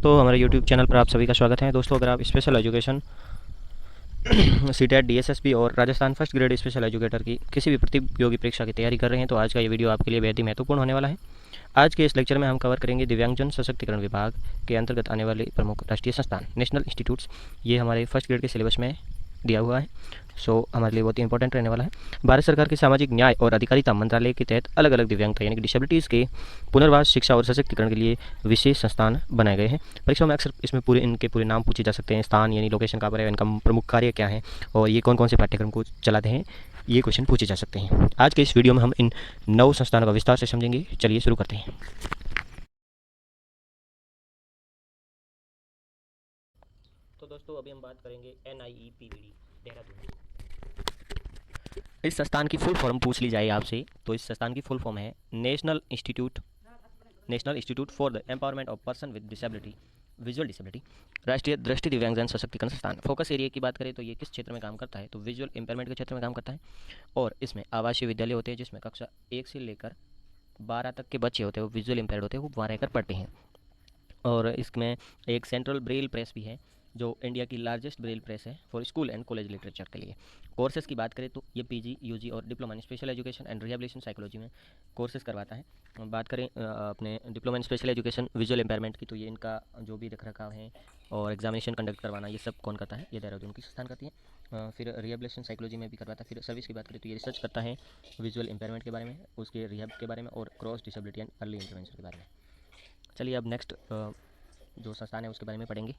दोस्तों, हमारे YouTube channel पर आप सभी का स्वागत है। दोस्तों, अगर आप स्पेशल एजुकेशन सीटेट, डीएसएसबी और Rajasthan first grade special educator की किसी भी प्रतियोगी परीक्षा की तैयारी कर रहे हैं तो आज का ये वीडियो आपके लिए बेहद ही महत्वपूर्ण होने वाला है। आज के इस लेक्चर में हम कवर करेंगे दिव्यांगजन सशक्तिकरण विभाग के अंतर्गत आने वाले प्रमुख राष्ट्रीय संस्थान नेशनल इंस्टीट्यूट्स। ये हमारे फर्स्ट ग्रेड के सिलेबस में दिया हुआ है, सो हमारे लिए बहुत ही इंपॉर्टेंट रहने वाला है। भारत सरकार के सामाजिक न्याय और अधिकारिता मंत्रालय के तहत अलग अलग दिव्यांगता यानी कि डिसेबिलिटीज़ के पुनर्वास, शिक्षा और सशक्तिकरण के लिए विशेष संस्थान बनाए गए हैं। परीक्षाओं में अक्सर इसमें इनके पूरे नाम पूछे जा सकते हैं। स्थान यानी लोकेशन कहाँ पर है, इनका प्रमुख कार्य क्या है और ये कौन कौन से पाठ्यक्रम को चलाते हैं, ये क्वेश्चन पूछे जा सकते हैं। आज के इस वीडियो में हम इन 9 संस्थानों का विस्तार से समझेंगे। चलिए शुरू करते हैं। तो दोस्तों, अभी हम बात करेंगे NIEPVD देहरादून। इस संस्थान की फुल फॉर्म पूछ ली जाए आपसे तो इस संस्थान की फुल फॉर्म है national institute for the empowerment of person with disability, visual disability, राष्ट्रीय दृष्टि दिव्यांगजन सशक्तिकरण संस्थान। फोकस एरिया की बात करें तो ये किस क्षेत्र में काम करता है, तो विजुअल इम्पेयरमेंट के क्षेत्र में काम करता है। और इसमें आवासीय विद्यालय होते हैं जिसमें कक्षा 1 से लेकर 12 तक के बच्चे होते हैं वो विजुअल इम्पेयर्ड होते हैं, वो वहाँ रहकर पढ़ते हैं। और इसमें एक सेंट्रल ब्रेल प्रेस भी है जो इंडिया की लार्जेस्ट ब्रेल प्रेस है for school and college literature के लिए। कोर्सेज की बात करें तो ये PG, UG और diploma in special education and rehabilitation psychology में कोर्सेज करवाता है। बात करें अपने diploma in special education visual impairment की, तो ये इनका जो भी रख रखाव है और एग्जामिनेशन कंडक्ट करवाना, ये सब कौन करता है, ये देहरादून की संस्थान करती है। फिर रिहेबिलिटेशन साइकोलॉजी में भी करवाता है। फिर सर्विस की बात करें तो ये रिसर्च करता है विजुअल इम्पेयरमेंट के बारे में, उसके रिहेब के बारे में और cross disability and early intervention के बारे में। चलिए अब नेक्स्ट जो संस्थान है उसके बारे में पढ़ेंगे।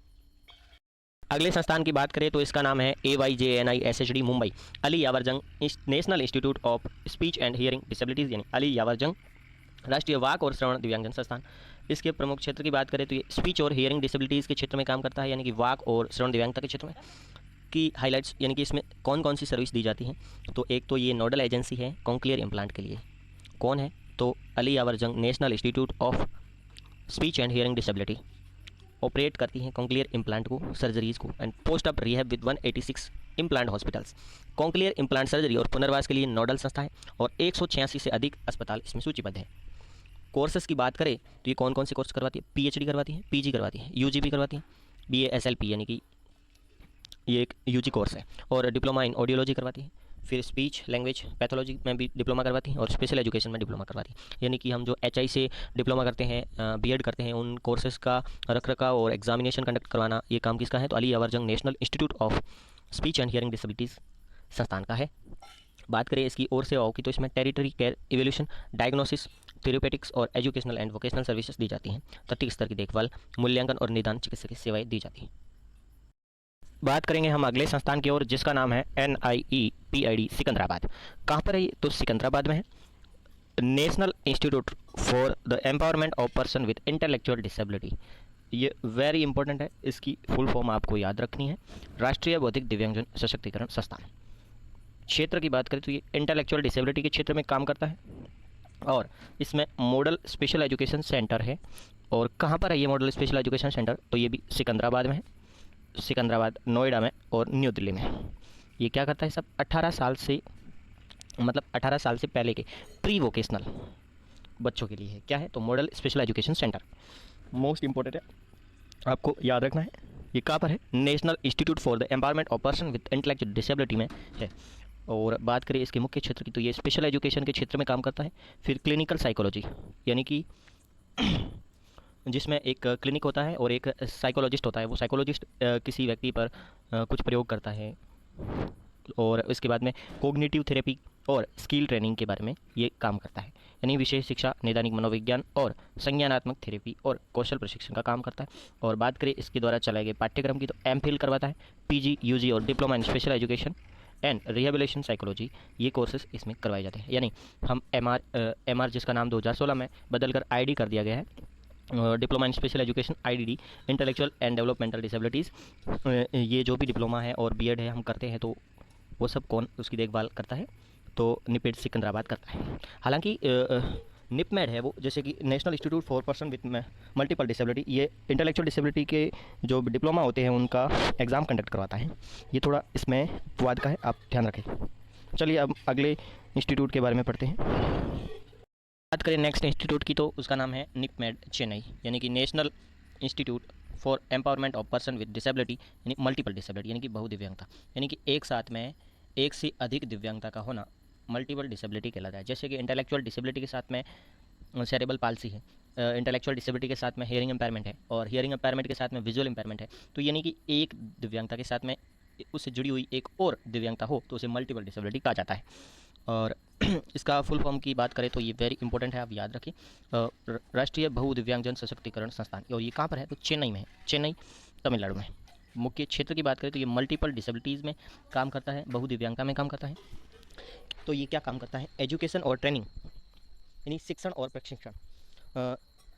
अगले संस्थान की बात करें तो इसका नाम है AYJNISHD Mumbai, Ali Yavar Jung national institute of speech and hearing disabilities यानी अली यावर जंग राष्ट्रीय वाक और श्रवण दिव्यांगजन संस्थान। इसके प्रमुख क्षेत्र की बात करें तो ये स्पीच और हियरिंग डिसेबिलिटीज़ के क्षेत्र में काम करता है, यानी कि वाक और श्रवण दिव्यांगता के क्षेत्र में। की हाईलाइट्स यानी कि इसमें कौन कौन सी सर्विस दी जाती हैं, तो एक तो ये नोडल एजेंसी है कॉन्क्लियर इम्प्लांट के लिए। कौन है, तो Ali Yavar Jung national institute of speech and hearing disability operate करती हैं कॉन्क्लियर इम्प्लांट को, सर्जरीज को and post op rehab with 186 implant hospitals. Cochlear implant surgery और पुनर्वास के लिए नोडल संस्था है और 186 से अधिक अस्पताल इसमें सूचीबद्ध है। कोर्सेज की बात करें तो ये कौन कौन से कोर्स करवाती है, PhD करवाती है, PG करवाती है, UG भी करवाती है, BASLP यानी कि ये एक UG कोर्स है, और डिप्लोमा इन ऑडियोलॉजी करवाती है। फिर स्पीच लैंग्वेज पैथोलॉजी में भी डिप्लोमा करवाती हैं और स्पेशल एजुकेशन में डिप्लोमा करवाती हैं। यानी कि हम जो HI से डिप्लोमा करते हैं, BEd करते हैं, उन कोर्सेज का रख रखाव और एग्जामिनेशन कंडक्ट करवाना ये काम किसका है, तो Ali Yavar Jung national institute of speech and hearing disabilities संस्थान का है। बात करें इसकी और सेवाओं की तो इसमें territory care evaluation, diagnosis, therapeutics और एजुकेशनल एंड वोकेशनल सर्विसेज दी जाती हैं। तटीय स्तर की देखभाल, मूल्यांकन और निदान चिकित्सकीय सेवाएं दी जाती हैं। बात करेंगे हम अगले संस्थान की ओर जिसका नाम है NIEPID सिकंदराबाद। कहाँ पर है ये, तो सिकंदराबाद में है। National institute for the empowerment of person with intellectual disability, ये वेरी इंपॉर्टेंट है, इसकी फुल फॉर्म आपको याद रखनी है। राष्ट्रीय बौद्धिक दिव्यांगजन सशक्तिकरण संस्थान। क्षेत्र की बात करें तो ये इंटेलेक्चुअल डिसेबिलिटी के क्षेत्र में काम करता है और इसमें मॉडल स्पेशल एजुकेशन सेंटर है। और कहाँ पर है ये मॉडल स्पेशल एजुकेशन सेंटर, तो ये भी सिकंदराबाद में है। सिकंदराबाद, नोएडा में और न्यू दिल्ली में। ये क्या करता है, सब 18 साल से पहले के प्री वोकेशनल बच्चों के लिए है। क्या है, तो model special education centre. Most important है, आपको याद रखना है। ये कहाँ पर है, national institute for the empowerment of person with intellectual disability में है। और बात करें इसके मुख्य क्षेत्र की तो ये स्पेशल एजुकेशन के क्षेत्र में काम करता है। फिर क्लिनिकल साइकोलॉजी यानी कि जिसमें एक क्लिनिक होता है और एक साइकोलॉजिस्ट होता है। वो साइकोलॉजिस्ट किसी व्यक्ति पर कुछ प्रयोग करता है। और इसके बाद में कोग्निटिव थेरेपी और स्किल ट्रेनिंग के बारे में ये काम करता है, यानी विशेष शिक्षा, नैदानिक मनोविज्ञान और संज्ञानात्मक थेरेपी और कौशल प्रशिक्षण का काम करता है। और बात करें इसके द्वारा चलाए गए पाठ्यक्रम की तो MPhil करवाता है, PG, UG और diploma in special education and rehabilitation psychology, ये कोर्सेज इसमें करवाए जाते हैं। यानी हम MR जिसका नाम 2016 में बदलकर ID कर दिया गया है, diploma in special education IDD, intellectual and developmental disabilities, ये जो भी डिप्लोमा है और BEd है हम करते हैं तो वो सब कौन उसकी देखभाल करता है, तो निपेड सिकंदराबाद करता है। हालांकि निपमेड है वो, जैसे कि national institute for person with multiple disability, ये इंटेलेक्चुअल डिसेबिलिटी के जो डिप्लोमा होते हैं उनका एग्ज़ाम कंडक्ट करवाता है। ये थोड़ा इसमें वाद का है, आप ध्यान रखें। चलिए अब अगले इंस्टीट्यूट के बारे में पढ़ते हैं। बात करें नेक्स्ट इंस्टीट्यूट की तो उसका नाम है निपमेड चेन्नई, यानी कि national institute for empowerment of person with disability यानी मल्टीपल डिसेबिलिटी यानी कि बहुदिव्यांगता, यानी कि एक साथ में एक से अधिक दिव्यांगता का होना मल्टीपल डिसेबिलिटी कहलाता है। जैसे कि इंटेलेक्चुअल डिसेबिलिटी के साथ में सेरेबल पाल्सी है, इंटेलेक्चुअल डिसेबिलिटी के साथ में हियरिंग इम्पेयरमेंट है, और हियरिंग इम्पेयरमेंट के साथ में विजुअल इम्पेयरमेंट है। तो यानी कि एक दिव्यांगता के साथ में उससे जुड़ी हुई एक और दिव्यांगता हो तो उसे मल्टीपल डिसेबिलिटी कहा जाता है। और इसका फुल फॉर्म की बात करें तो ये वेरी इंपॉर्टेंट है, आप याद रखिए, राष्ट्रीय बहुदिव्यांगजन सशक्तिकरण संस्थान, और ये कहाँ पर है तो चेन्नई में है, चेन्नई तमिलनाडु में। मुख्य क्षेत्र की बात करें तो ये मल्टीपल डिसेबिलिटीज़ में काम करता है, बहुदिव्यांगता में काम करता है। तो ये क्या काम करता है, एजुकेशन और ट्रेनिंग यानी शिक्षण और प्रशिक्षण,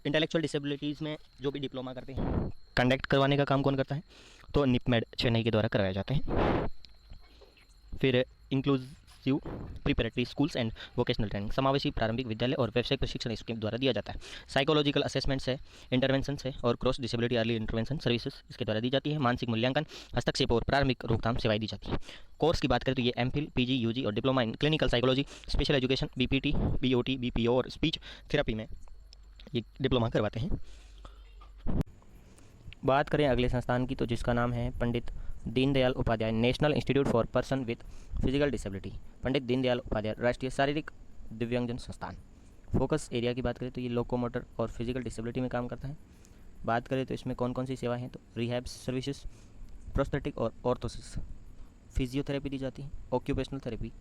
इंटेलेक्चुअल डिसेबिलिटीज़ में जो भी डिप्लोमा करते हैं कंडक्ट करवाने का काम कौन करता है तो निपमेड चेन्नई के द्वारा करवाए जाते हैं। फिर inclusive preparatory schools and vocational training, समावेशी प्रारंभिक विद्यालय और व्यावसायिक प्रशिक्षण इसके द्वारा दिया जाता है। साइकोलॉजिकल असेसमेंट्स है, इंटरवेंशंस है और cross disability early intervention services इसके द्वारा दी जाती है। मानसिक मूल्यांकन, हस्तक्षेप और प्रारंभिक रोकथाम सेवाएं दी जाती है। कोर्स की बात करें तो ये एमफिल, पीजी, यूजी और diploma in clinical psychology, special education, BPT, BOT, BPO और स्पीच थेरेपी में ये डिप्लोमा करवाते हैं। बात करें अगले संस्थान की तो जिसका नाम है Pandit Deendayal Upadhyay national institute for person with physical disability, Pandit Deendayal Upadhyay राष्ट्रीय शारीरिक दिव्यांगजन संस्थान। फोकस एरिया की बात करें तो ये लोकोमोटर और फिजिकल डिसेबिलिटी में काम करता है। बात करें तो इसमें कौन कौन सी सेवाएं हैं तो रिहैब सर्विसेज, प्रोस्थेटिक और ऑर्थोसिस, फिजियोथेरेपी दी जाती है, ऑक्यूपेशनल थेरेपी,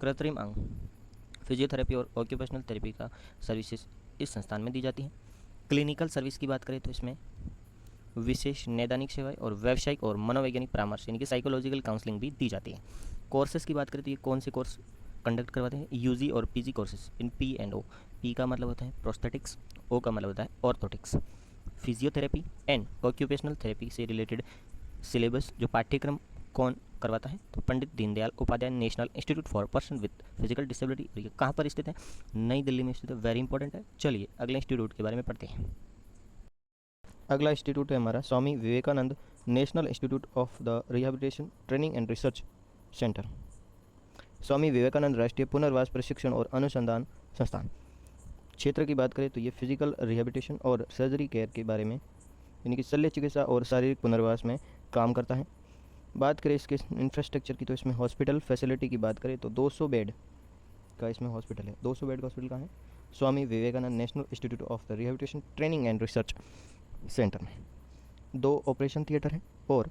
कृत्रिम अंग, फिजियोथेरेपी और ऑक्यूपेशनल थेरेपी का सर्विसेज इस संस्थान में दी जाती है। क्लिनिकल सर्विस की बात करें तो इसमें विशेष नैदानिक सेवाएं और व्यावसायिक और मनोवैज्ञानिक परामर्श यानी कि साइकोलॉजिकल काउंसलिंग भी दी जाती है। कोर्सेज की बात करें तो ये कौन से कोर्स कंडक्ट करवाते हैं, यूजी और PG courses in P and O. P का मतलब होता है प्रोस्थेटिक्स, ओ का मतलब होता है orthotics. Physiotherapy and occupational therapy से रिलेटेड सिलेबस जो पाठ्यक्रम कौन करवाता है तो Pandit Deendayal Upadhyay national institute for person with physical disability. और ये कहाँ पर स्थित है, नई दिल्ली में स्थित है, वेरी इंपॉर्टेंट है। चलिए अगले इंस्टीट्यूट के बारे में पढ़ते हैं। अगला इंस्टीट्यूट है हमारा Swami Vivekanand national institute of the rehabilitation training and research centre. Swami Vivekanand राष्ट्रीय पुनर्वास प्रशिक्षण और अनुसंधान संस्थान। क्षेत्र की बात करें तो ये फिजिकल रिहैबिलिटेशन और सर्जरी केयर के बारे में यानी कि शल्य चिकित्सा और शारीरिक पुनर्वास में काम करता है। बात करें इसके इंफ्रास्ट्रक्चर की तो इसमें हॉस्पिटल फैसिलिटी की बात करें तो 200 बेड का इसमें हॉस्पिटल है। 200 बेड का हॉस्पिटल कहाँ है, Swami Vivekanand national institute of the rehabilitation training and research centre में। 2 ऑपरेशन थिएटर हैं और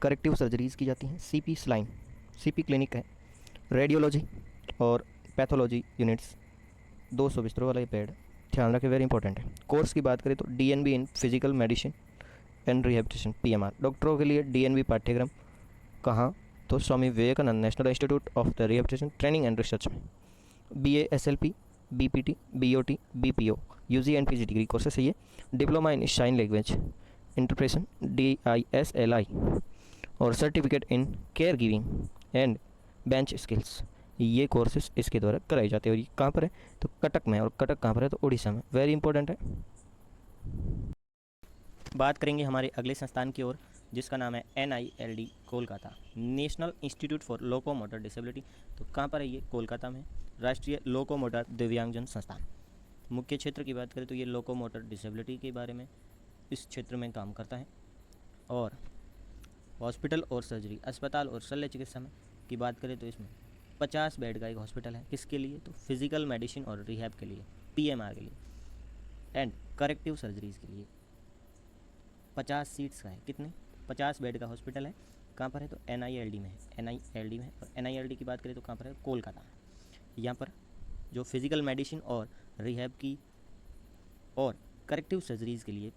करेक्टिव सर्जरीज़ की जाती हैं। सीपी स्लाइन, सीपी क्लिनिक है, रेडियोलॉजी और पैथोलॉजी यूनिट्स, 200 बिस्तरों वाला ये बेड, ध्यान रखें, वेरी इंपॉर्टेंट है। कोर्स की बात करें तो DNB in physical medicine and rehabilitation PMR. डॉक्टरों के लिए डीएनबी पाठ्यक्रम कहाँ तो Swami Vivekanand national institute of the rehabilitation training and research में। BA SLP, BPT, BOT, BPO, UG and PG degree courses है ये। Diploma in sign language interpretation DISLI और certificate in care giving and bench skills, ये courses इसके द्वारा कराए जाते हैं। और ये कहाँ पर है तो कटक में, और कटक कहाँ पर है तो उड़ीसा में, वेरी इंपॉर्टेंट है। बात करेंगे हमारे अगले संस्थान की ओर जिसका नाम है NILD Kolkata national institute for locomotor disability. तो कहाँ पर है ये, कोलकाता में, राष्ट्रीय लोकोमोटर दिव्यांगजन संस्थान। मुख्य क्षेत्र की बात करें तो ये लोकोमोटर डिसेबिलिटी के बारे में इस क्षेत्र में काम करता है। और हॉस्पिटल और सर्जरी, अस्पताल और शल्य चिकित्सा में की बात करें तो इसमें 50 बेड का एक हॉस्पिटल है। किसके लिए तो फिजिकल मेडिसिन और रिहैब के लिए, PMR के लिए एंड करेक्टिव सर्जरीज़ के लिए। 50 सीट्स का है, कितने 50 बेड का हॉस्पिटल है। कहाँ पर है तो NILD में है, NILD में है। और NILD की बात करें तो कहाँ पर है, कोलकाता में। यहाँ पर जो फिजिकल मेडिसिन और रिहैब की और करेक्टिव सर्जरीज़ के लिए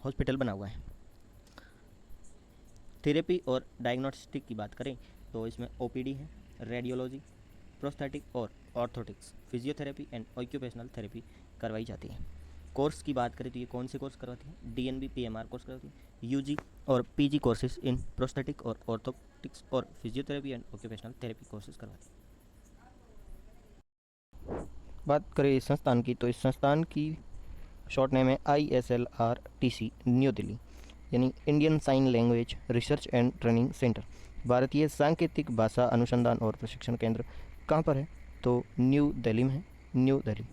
हॉस्पिटल बना हुआ है। थेरेपी और डायग्नोस्टिक की बात करें तो इसमें OPD है, रेडियोलॉजी, प्रोस्थेटिक और orthotics, physiotherapy and occupational therapy करवाई जाती है। कोर्स की बात करें तो ये कौन से कोर्स करवाती है, DNB PMR कोर्स करवाती है। UG और PG कोर्सेज इन प्रोस्थेटिक और ऑर्थोटिक्स और physiotherapy and occupational therapy courses करवाती है। बात करें इस संस्थान की तो इस संस्थान की शॉर्ट नेम है ISLRTC न्यू दिल्ली यानी Indian sign language research and training centre. भारतीय सांकेतिक भाषा अनुसंधान और प्रशिक्षण केंद्र कहाँ पर है तो न्यू दिल्ली में है, न्यू दिल्ली।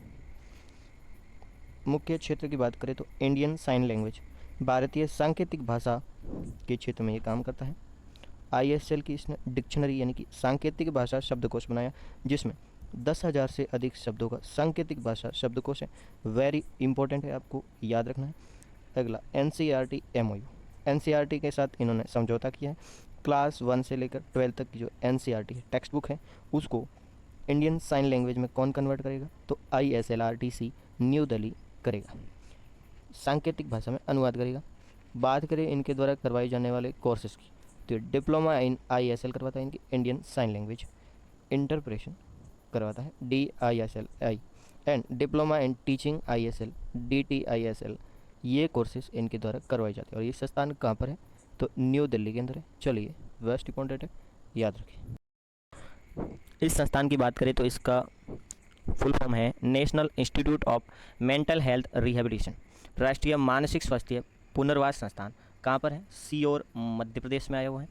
मुख्य क्षेत्र की बात करें तो इंडियन साइन लैंग्वेज भारतीय सांकेतिक भाषा के क्षेत्र में ये काम करता है। ISL की इसने डिक्शनरी यानी कि सांकेतिक भाषा शब्दकोश बनाया, जिसमें 10,000 से अधिक शब्दों का सांकेतिक भाषा शब्दकोश है। वेरी इंपॉर्टेंट है, आपको याद रखना है। अगला NCERT MOU, NCERT के साथ इन्होंने समझौता किया है। क्लास 1 से लेकर 12 तक की जो NCERT है टेक्स्ट बुक है, उसको इंडियन साइन लैंग्वेज में कौन कन्वर्ट करेगा? तो ISLRTC न्यू दिल्ली करेगा, सांकेतिक भाषा में अनुवाद करेगा। बात करें इनके द्वारा करवाए जाने वाले कोर्सेज की, तो डिप्लोमा इन ISL करवाता है इनकी इंडियन साइन लैंग्वेज इंटरप्रेशन करवाता है DISLI, and diploma in teaching ISL DTISL, ये कोर्सेज इनके द्वारा करवाए जाते हैं। और ये संस्थान कहाँ पर है? तो न्यू दिल्ली के अंदर है। चलिए, वेस्ट इंपॉर्टेंट है, याद रखिए। इस संस्थान की बात करें तो इसका फुल फॉर्म है national institute of mental health rehabilitation, राष्ट्रीय मानसिक स्वास्थ्य पुनर्वास संस्थान। कहाँ पर है? सीहोर मध्य प्रदेश में आया हुआ है।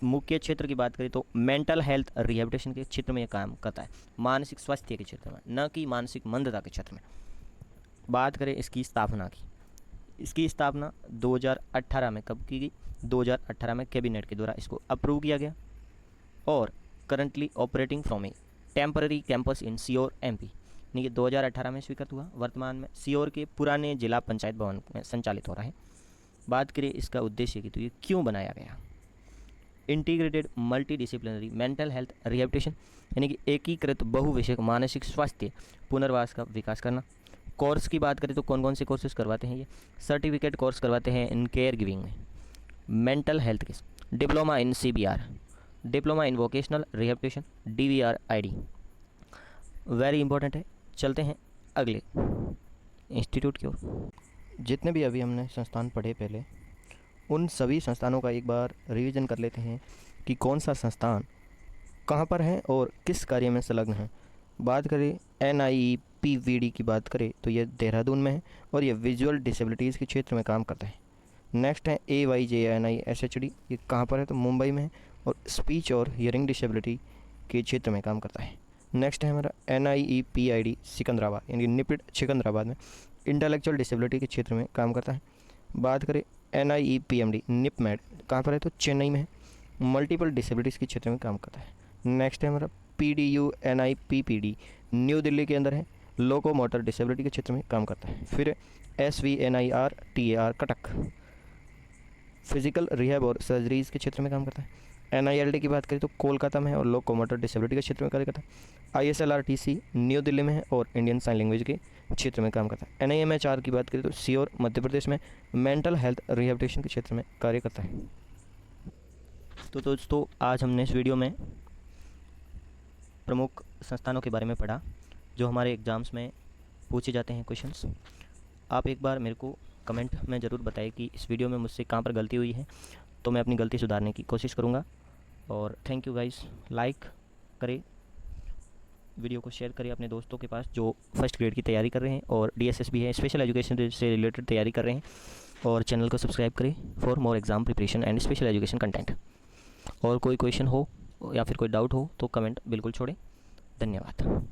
मुख्य क्षेत्र की बात करें तो मेंटल हेल्थ रिहेबिलिटेशन के क्षेत्र में यह काम करता है, मानसिक स्वास्थ्य के क्षेत्र में, न कि मानसिक मंदता के क्षेत्र में। बात करें इसकी स्थापना की, इसकी स्थापना 2018 में कब की गई? 2018 में कैबिनेट के द्वारा इसको अप्रूव किया गया। और currently operating from A temporary campus in Sehore MP, यानी कि 2018 में स्वीकृत हुआ। वर्तमान में सीहोर के पुराने जिला पंचायत भवन में संचालित हो रहा है। बात करें इसका उद्देश्य की, तो ये क्यों बनाया गया? Integrated multi disciplinary mental health rehabilitation, यानी कि एकीकृत बहुविषयक मानसिक स्वास्थ्य पुनर्वास का विकास करना। कोर्स की बात करें तो कौन कौन से कोर्सेज करवाते हैं? ये सर्टिफिकेट कोर्स करवाते हैं इन केयर गिविंग में, मेंटल हेल्थ के, diploma in CBR, diploma in vocational rehabilitation DVRID। Very important है। चलते हैं अगले इंस्टीट्यूट की ओर। जितने भी अभी हमने संस्थान पढ़े पहले, उन सभी संस्थानों का एक बार रिवीजन कर लेते हैं कि कौन सा संस्थान कहाँ पर है और किस कार्य में संलग्न है। बात करें NIEPVD की बात करें तो ये देहरादून में है और ये विजुअल डिसेबिलिटीज़ के क्षेत्र में काम करता है। नेक्स्ट है AYJNISHD, ये कहाँ पर है? तो मुंबई में है और स्पीच और हियरिंग डिसेबिलिटी के क्षेत्र में काम करता है। नेक्स्ट है हमारा NIEPID सिकंदराबाद, यानी निपिड सिकंदराबाद में इंटेलेक्चुअल डिसेबिलिटी के क्षेत्र में काम करता है। बात करें NIEPMD निपमेड, कहाँ पर है? तो चेन्नई में है, मल्टीपल डिसेबिलिटीज़ के क्षेत्र में काम करता है। नेक्स्ट है हमारा PDU NIPPD न्यू दिल्ली के अंदर है, लोको मोटर डिसेबिलिटी के क्षेत्र में काम करता है। फिर SVNIR TAR Cuttack, physical rehab और सर्जरीज़ के क्षेत्र में काम करता है। NILD की बात करें तो कोलकाता में है और लोको मोटर डिसेबिलिटी के क्षेत्र में कार्य करता है। ISLRTC न्यू दिल्ली में है और इंडियन साइन लैंग्वेज के क्षेत्र में काम करता है। NIMHR की बात करें तो सीहोर मध्य प्रदेश में मेंटल हेल्थ रिहेबिलिटेशन के क्षेत्र में कार्य करता है। तो दोस्तों, आज हमने इस वीडियो में प्रमुख संस्थानों के बारे में पढ़ा जो हमारे एग्ज़ाम्स में पूछे जाते हैं क्वेश्चंस। आप एक बार मेरे को कमेंट में ज़रूर बताएं कि इस वीडियो में मुझसे कहाँ पर गलती हुई है, तो मैं अपनी गलती सुधारने की कोशिश करूँगा। और थैंक यू गाइस। लाइक करें, वीडियो को शेयर करें अपने दोस्तों के पास जो फर्स्ट ग्रेड की तैयारी कर रहे हैं और DSS भी है, स्पेशल एजुकेशन से रिलेटेड तैयारी कर रहे हैं। और चैनल को सब्सक्राइब करें for more exam preparation and special education content. और कोई क्वेश्चन हो या फिर कोई डाउट हो तो कमेंट बिल्कुल छोड़ें। धन्यवाद।